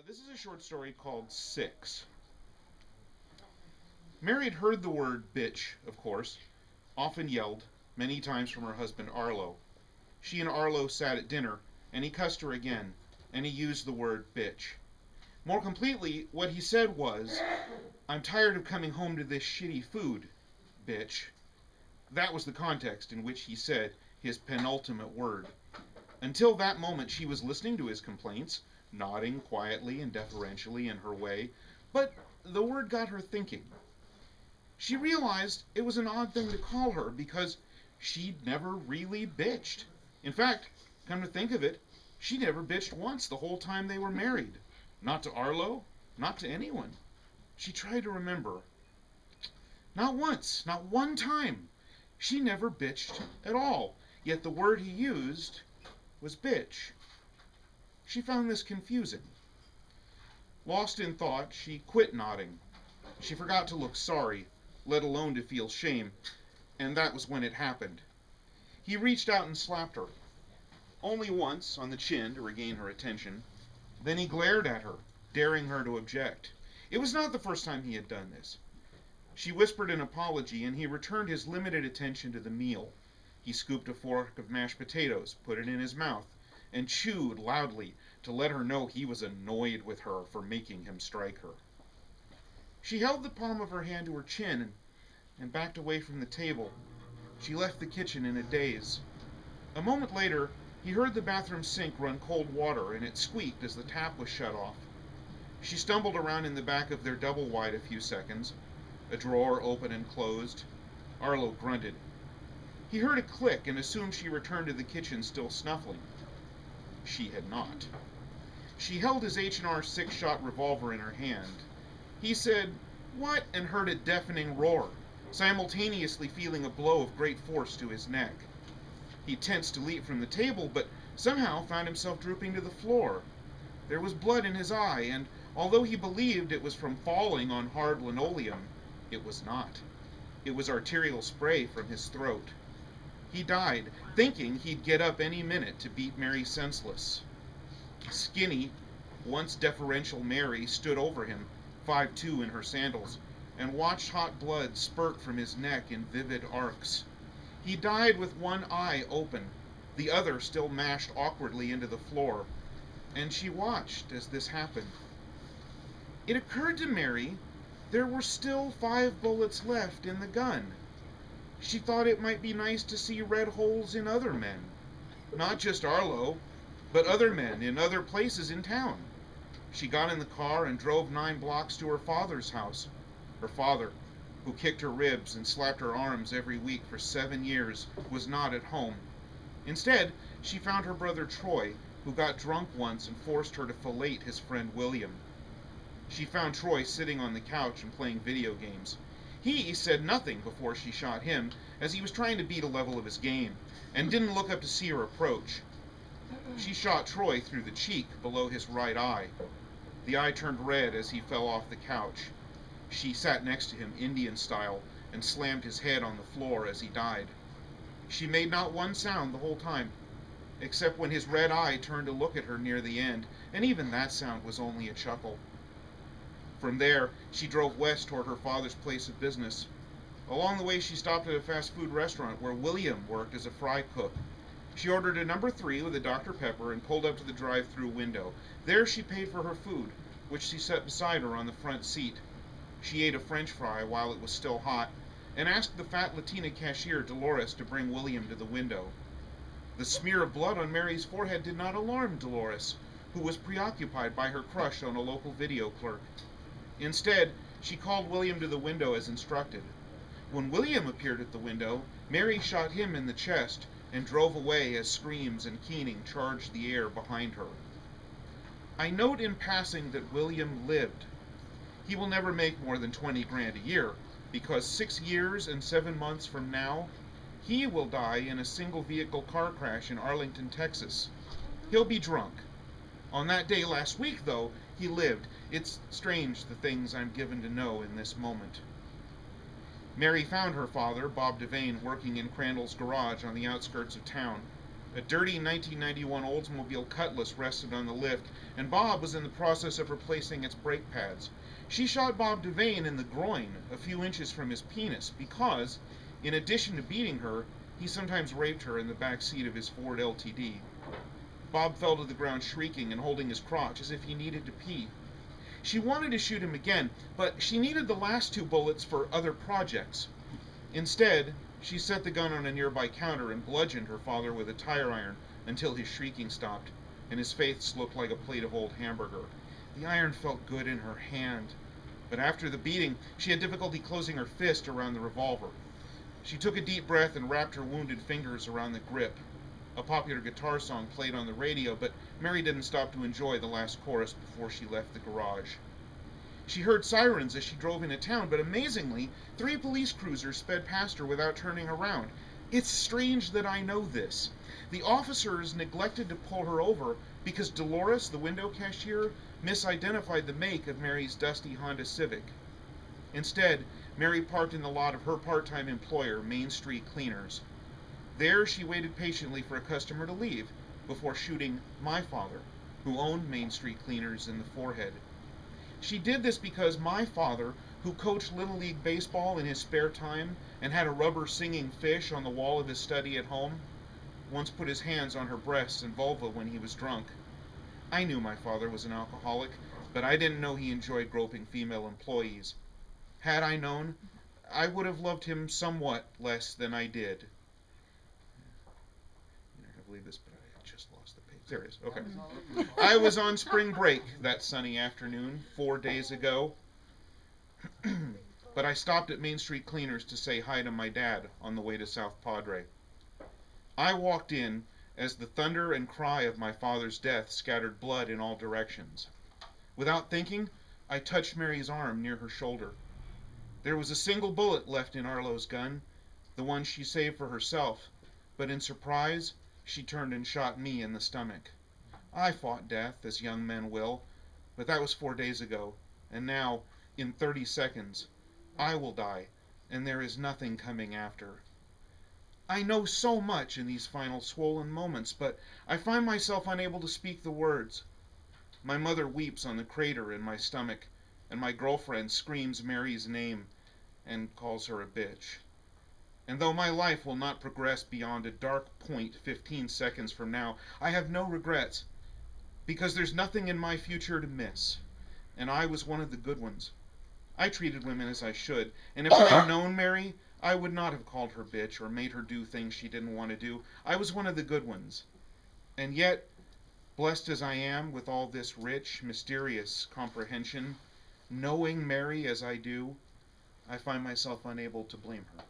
This is a short story called Six. Mary had heard the word bitch, of course, often yelled, many times from her husband Arlo. She and Arlo sat at dinner, and he cussed her again, and he used the word bitch. More completely, what he said was, I'm tired of coming home to this shitty food, bitch. That was the context in which he said his penultimate word. Until that moment, she was listening to his complaints, nodding quietly and deferentially in her way, but the word got her thinking. She realized it was an odd thing to call her because she'd never really bitched. In fact, come to think of it, she never bitched once the whole time they were married. Not to Arlo, not to anyone. She tried to remember. Not once, not one time. She never bitched at all, yet the word he used was bitch. She found this confusing. Lost in thought, she quit nodding. She forgot to look sorry, let alone to feel shame, and that was when it happened. He reached out and slapped her, only once on the chin to regain her attention. Then he glared at her, daring her to object. It was not the first time he had done this. She whispered an apology, and he returned his limited attention to the meal. He scooped a fork of mashed potatoes, put it in his mouth, and chewed loudly to let her know he was annoyed with her for making him strike her. She held the palm of her hand to her chin and backed away from the table. She left the kitchen in a daze. A moment later, he heard the bathroom sink run cold water, and it squeaked as the tap was shut off. She stumbled around in the back of their double wide a few seconds. A drawer opened and closed. Arlo grunted. He heard a click and assumed she returned to the kitchen still snuffling. She had not. She held his H&R six-shot revolver in her hand. He said, "What?" and heard a deafening roar, simultaneously feeling a blow of great force to his neck. He tensed to leap from the table, but somehow found himself drooping to the floor. There was blood in his eye, and although he believed it was from falling on hard linoleum, it was not. It was arterial spray from his throat. He died, thinking he'd get up any minute to beat Mary senseless. Skinny, once deferential Mary stood over him, 5'2" in her sandals, and watched hot blood spurt from his neck in vivid arcs. He died with one eye open, the other still mashed awkwardly into the floor, and she watched as this happened. It occurred to Mary there were still 5 bullets left in the gun. She thought it might be nice to see red holes in other men. Not just Arlo, but other men in other places in town. She got in the car and drove 9 blocks to her father's house. Her father, who kicked her ribs and slapped her arms every week for 7 years, was not at home. Instead, she found her brother Troy, who got drunk once and forced her to fillet his friend William. She found Troy sitting on the couch and playing video games. He said nothing before she shot him, as he was trying to beat a level of his game, and didn't look up to see her approach. She shot Troy through the cheek below his right eye. The eye turned red as he fell off the couch. She sat next to him, Indian style, and slammed his head on the floor as he died. She made not one sound the whole time, except when his red eye turned to look at her near the end, and even that sound was only a chuckle. From there, she drove west toward her father's place of business. Along the way, she stopped at a fast food restaurant where William worked as a fry cook. She ordered a number 3 with a Dr. Pepper and pulled up to the drive-thru window. There she paid for her food, which she set beside her on the front seat. She ate a French fry while it was still hot, and asked the fat Latina cashier, Dolores, to bring William to the window. The smear of blood on Mary's forehead did not alarm Dolores, who was preoccupied by her crush on a local video clerk. Instead, she called William to the window as instructed. When William appeared at the window, Mary shot him in the chest and drove away as screams and keening charged the air behind her. I note in passing that William lived. He will never make more than 20 grand a year, because 6 years and 7 months from now, he will die in a single-vehicle car crash in Arlington, Texas. He'll be drunk. On that day last week, though, he lived. It's strange the things I'm given to know in this moment. Mary found her father, Bob Devane, working in Crandall's garage on the outskirts of town. A dirty 1991 Oldsmobile Cutlass rested on the lift, and Bob was in the process of replacing its brake pads. She shot Bob Devane in the groin, a few inches from his penis, because, in addition to beating her, he sometimes raped her in the back seat of his Ford LTD. Bob fell to the ground shrieking and holding his crotch as if he needed to pee. She wanted to shoot him again, but she needed the last 2 bullets for other projects. Instead, she set the gun on a nearby counter and bludgeoned her father with a tire iron until his shrieking stopped, and his face looked like a plate of old hamburger. The iron felt good in her hand, but after the beating, she had difficulty closing her fist around the revolver. She took a deep breath and wrapped her wounded fingers around the grip. A popular guitar song played on the radio, but Mary didn't stop to enjoy the last chorus before she left the garage. She heard sirens as she drove into town, but amazingly, 3 police cruisers sped past her without turning around. It's strange that I know this. The officers neglected to pull her over because Dolores, the window cashier, misidentified the make of Mary's dusty Honda Civic. Instead, Mary parked in the lot of her part-time employer, Main Street Cleaners. There, she waited patiently for a customer to leave before shooting my father, who owned Main Street Cleaners, in the forehead. She did this because my father, who coached Little League Baseball in his spare time and had a rubber singing fish on the wall of his study at home, once put his hands on her breasts and vulva when he was drunk. I knew my father was an alcoholic, but I didn't know he enjoyed groping female employees. Had I known, I would have loved him somewhat less than I did. You're not going to believe this, but I just lost the page. There it is. Okay. I was on spring break that sunny afternoon 4 days ago, but I stopped at Main Street Cleaners to say hi to my dad on the way to South Padre. I walked in as the thunder and cry of my father's death scattered blood in all directions. Without thinking, I touched Mary's arm near her shoulder. There was a single bullet left in Arlo's gun, the one she saved for herself, but in surprise, she turned and shot me in the stomach. I fought death, as young men will, but that was 4 days ago, and now, in 30 seconds, I will die, and there is nothing coming after. I know so much in these final swollen moments, but I find myself unable to speak the words. My mother weeps on the crater in my stomach, and my girlfriend screams Mary's name and calls her a bitch. And though my life will not progress beyond a dark point 15 seconds from now, I have no regrets, because there's nothing in my future to miss, and I was one of the good ones. I treated women as I should, and if I had known Mary, I would not have called her bitch or made her do things she didn't want to do. I was one of the good ones. And yet, blessed as I am with all this rich, mysterious comprehension, knowing Mary as I do, I find myself unable to blame her.